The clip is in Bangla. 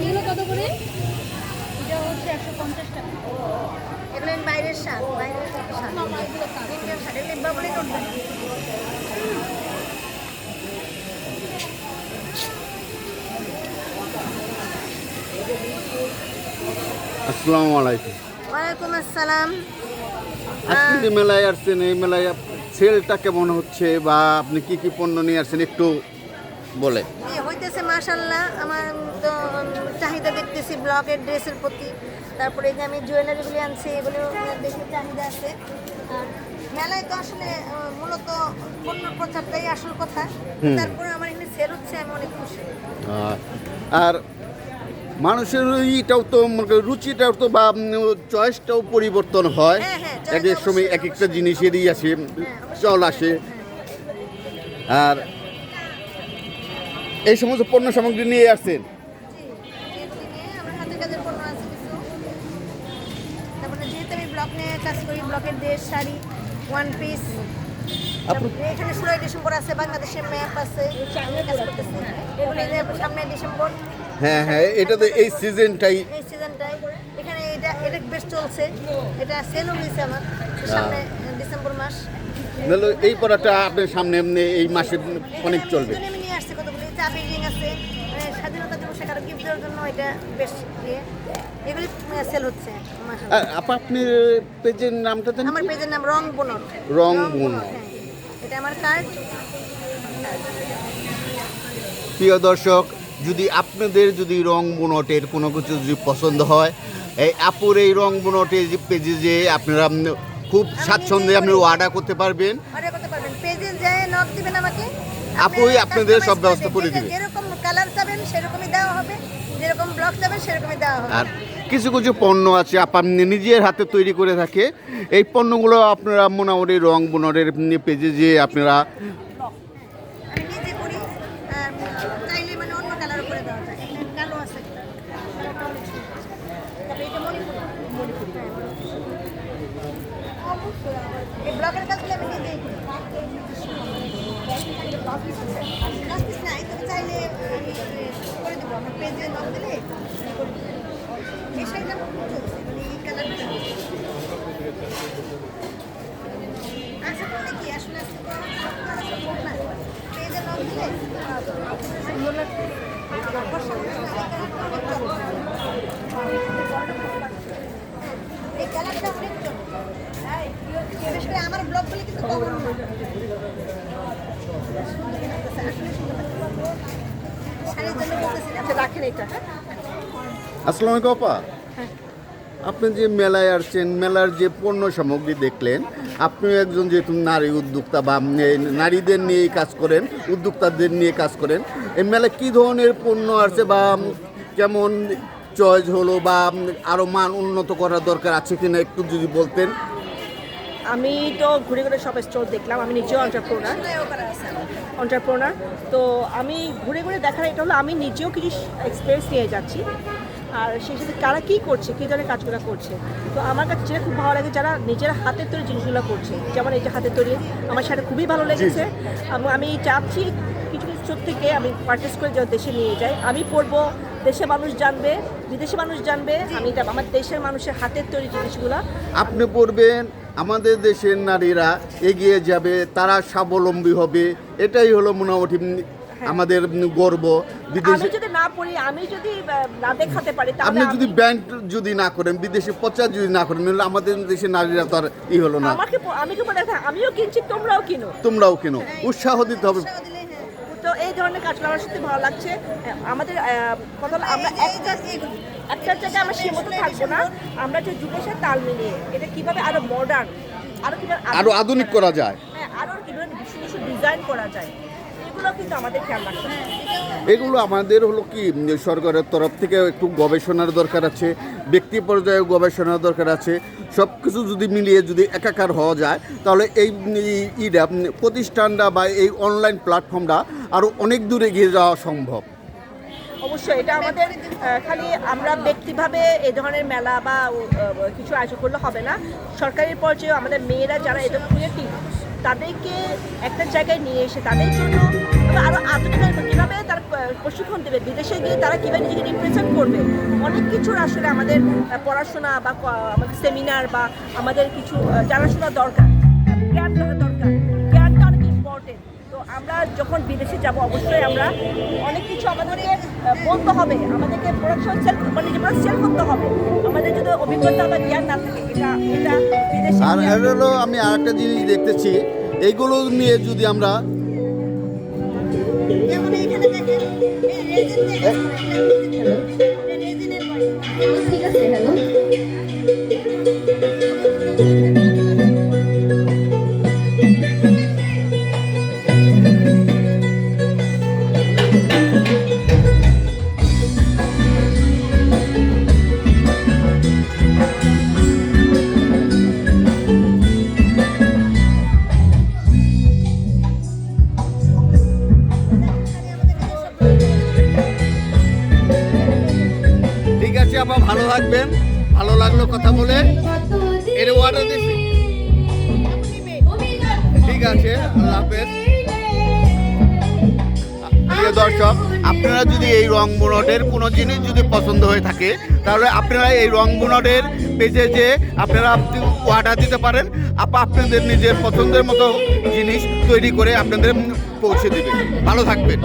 এগুলো কত করে? এটা হচ্ছে 150 টাকা। এগুলো বাইরের শাক, বাইরের শাক, ইন্ডিয়ান শাক, এগুলো বাবলি করবেন। আসসালামু আলাইকুম। ওয়ালাইকুম আসসালাম। আজকে যে মেলায় আসছেন, এই মেলায় সেলটা কেমন হচ্ছে বা আপনি কি কি পণ্য নিয়ে আসছেন একটু বলে। হইতেছে মাশাল্লাহ। আমার তো চাহিদা দেখতেছি ব্লকের ড্রেসের প্রতি। তারপরে এই যে আমি জুয়েলারিগুলি আনছি, এগুলো দেখে চাহিদা আছে। আর মেলায় তো আসলে মূলত পণ্য প্রচারটাই আসল কথা। তারপরে আমার এখানে সেল হচ্ছে, আমি অনেক খুশি। আর মানুষের ইটাও তো মনে করেন রুচিটাও তো বা চয়েসটাও পরিবর্তন হয়। হ্যাঁ, হ্যাঁ, এক এক সময় এক একটা জিনিসেরই আসে, চল আসে। আর এই সমস্ত পণ্য সামগ্রী নিয়ে আসছেন। আমার হাতের কাজের পণ্য আছে কিছু। তারপরে যেহেতু আমি ব্লক নিয়ে কাজ করি, ব্লকের ড্রেস, শাড়ি, ওয়ান পিস। এখানে 16 ডিসেম্বর আছে, বাংলাদেশের ম্যাপ আছে, আমি কাজ করতেছি। এগুলো এই যে সামনে ডিসেম্বর, হ্যাঁ হ্যাঁ, এটা তো এই সিজনটাই। এই সিজনটাই এখানে এটা বেশ চলছে। এটা সেলও হয়েছে আমার সামনে ডিসেম্বর মাস। নাহলে এই পড়াটা আপনার সামনে এমনি এই মাসে অনেক চলবে। আমি নিয়ে আসছি কতগুলো চাবি রিং আছে, স্বাধীনতা দিবসে কারো গিফট দেওয়ার জন্য এটা বেশ ইয়ে। এগুলি সেল হচ্ছে মাশাআল্লাহ। আপনি পেজের নামটা জানেন? আমার পেজের নাম রং বুনর। রং বুনর। হ্যাঁ, এটা আমার কার্ড। প্রিয় দর্শক, যদি আপনাদের যদি রং বুনটের কোনো কিছু যদি পছন্দ হয়, এই আপুর এই রং বুনটের যে পেজে যে আপনারা খুব স্বাচ্ছন্দ্যে আপনি অর্ডার করতে পারবেন। অর্ডার করতে পারবেন, পেজে যেয়ে নক দিবেন আমাকে, আপুই আপনাদের সব ব্যবস্থা করে দিবে। যেরকম কালার চাবেন সেরকমই দেওয়া হবে, যেরকম ব্লক চাবেন সেরকমই দেওয়া হবে। আর কিছু কিছু পণ্য আছে আপনি নিজের হাতে তৈরি করে থাকে, এই পণ্যগুলো আপনারা মোটামুটি রং বুনটের পেজে যে আপনারা আমি নিজে করি, চাইলে মানে অন্য কালার করে দেওয়া যায়। এখানে কালো আছে, তারপরে এটা মণিপুর। এই ব্লকের কাজগুলো আমি নিজেই করি। ব্লাউজ পিস নাই, তবে চাইলে আমি করে দেবো। আমার পেজে নক দিলে আমি করে দেবো। এই শাড়িটা খুব চলছে, মানে এই কালারটা আচ্ছা করলে কি আসলে আজকে তো সম্ভব না। পেজে নক দিলে সুন্দর লাগবে। এই কালারটা অনেক চলে, বিশেষ করে আমার ব্লগগুলো কিন্তু কমন না। শাড়ির জন্য বলতেছিলাম রাখেন এটা। আসসালামু আলাইকুম আপা। আপনি যে মেলায় আসছেন, মেলার যে পণ্য সামগ্রী দেখলেন, আপনি একজন যেহেতু নারী উদ্যোক্তা বা নারীদের নিয়ে কাজ করেন, উদ্যোক্তাদের নিয়ে কাজ করেন, এই মেলায় কী ধরনের পণ্য আসছে বা কেমন চয়েস হলো বা আরও মান উন্নত করার দরকার আছে কিনা একটু যদি বলতেন। আমি তো ঘুরে ঘুরে সব স্টোর দেখলাম। আমি নিজেও অন্টারপ্রনার, তো আমি ঘুরে ঘুরে দেখার এটা হলো আমি নিজেও কিছু এক্সপিরিয়েন্স নিয়ে যাচ্ছি, আর সেই সাথে কারা কী করছে, কী ধরনের কাজগুলো করছে। তো আমার কাছে যেটা খুব ভালো লাগে যারা নিজের হাতের তৈরি জিনিসগুলো করছে, যেমন এই যে হাতের তৈরি আমার সাথে খুবই ভালো লেগেছে। আমি চাচ্ছি কিছু কিছু স্টোর থেকে আমি পারচেস করে যেন দেশে নিয়ে যাই, আমি পরবো, দেশে মানুষ জানবে, বিদেশি মানুষ জানবে আমি আমার দেশের মানুষের হাতের তৈরি জিনিসগুলো। আপনি পড়বেন, আমাদের দেশের নারীরা এগিয়ে যাবে, তারা স্বাবলম্বী হবে, এটাই হলো মোটামুটি আমাদের গর্ব। আমি যদি না পড়ি, আমি যদি না দেখাতে পারি, আপনি যদি ব্যাংক যদি না করেন, বিদেশে প্রচার যদি না করেন, আমাদের দেশের নারীরা তো আর ই হলো না। আমি কি বলে আমিও কিনছি, তোমরাও কিনো, উৎসাহ দিতে হবে। তো এই ধরনের কাজগুলো আমার সত্যি ভালো লাগছে। আমাদের কথা আমরা একটা জায়গায় আমরা সীমিত থাকবো না, আমরা যে যুগের সাথে তাল মিলিয়ে এটা কিভাবে আরো মডার্ন, আরো আধুনিক করা যায়, আরো কিভাবে কিছু ডিজাইন করা যায়, এগুলো কিন্তু আমাদের খেয়াল রাখতে হবে। এগুলো আমাদের হলো কি সরকারের তরফ থেকে একটু গবেষণার দরকার আছে, ব্যক্তি পর্যায়ে গবেষণার দরকার আছে। সব কিছু যদি মিলিয়ে যদি একাকার হওয়া যায়, তাহলে এই প্রতিষ্ঠানটা বা এই অনলাইন প্ল্যাটফর্মটা আরও অনেক দূরে এগিয়ে যাওয়া সম্ভব। অবশ্যই এটা আমাদের খালি আমরা ব্যক্তিভাবে এই ধরনের মেলা বা কিছু আয়োজন করলে হবে না, সরকারি পর্যায়ে আমাদের মেয়েরা যারা এটা ক্রিয়েটিভ তাদেরকে একটা জায়গায় নিয়ে এসে তাদের জন্য আরও আধুনিক কীভাবে তার প্রশিক্ষণ দেবে, বিদেশে গিয়ে তারা কীভাবে নিজেকে রিপ্রেজেন্ট করবে, অনেক কিছুর আসলে আমাদের পড়াশোনা বা আমাদের সেমিনার বা আমাদের কিছু জানাশোনা দরকার, জ্ঞান দরকার, জ্ঞানটা অনেক ইম্পর্টেন্ট। তো আমরা যখন বিদেশে যাব অবশ্যই আমরা অনেক কিছু আমাদেরকে বলতে হবে, আমাদেরকে প্রোডাকশন সেল মানে নিজে সেল করতে হবে। আমাদের যদি অভিজ্ঞতা বা জ্ঞান না থাকে এটা বিদেশে আর হলো আমি আরেকটা জিনিস দেখতেছি, এইগুলো নিয়ে যদি আমরা যেমন এইখানে দেখেন এই রেজিন দিয়ে কাজ করে, এটা রেজিনের বাড়ি। ঠিক আছে, হ্যালো। ঠিক আছে আপা, ভালো থাকবেন, ভালো লাগলো কথা বলে। এর অর্ডার দিচ্ছি, ঠিক আছে, আল্লাহ হাফেজ। প্রিয় দর্শক, আপনারা যদি এই রং বুনটের কোনো জিনিস যদি পছন্দ হয়ে থাকে তাহলে আপনারা এই রং বুনটের পেজে যে আপনারা অর্ডার দিতে পারেন। আপনাদের নিজের পছন্দের মতো জিনিস তৈরি করে আপনাদের পৌঁছে দিবে। ভালো থাকবেন।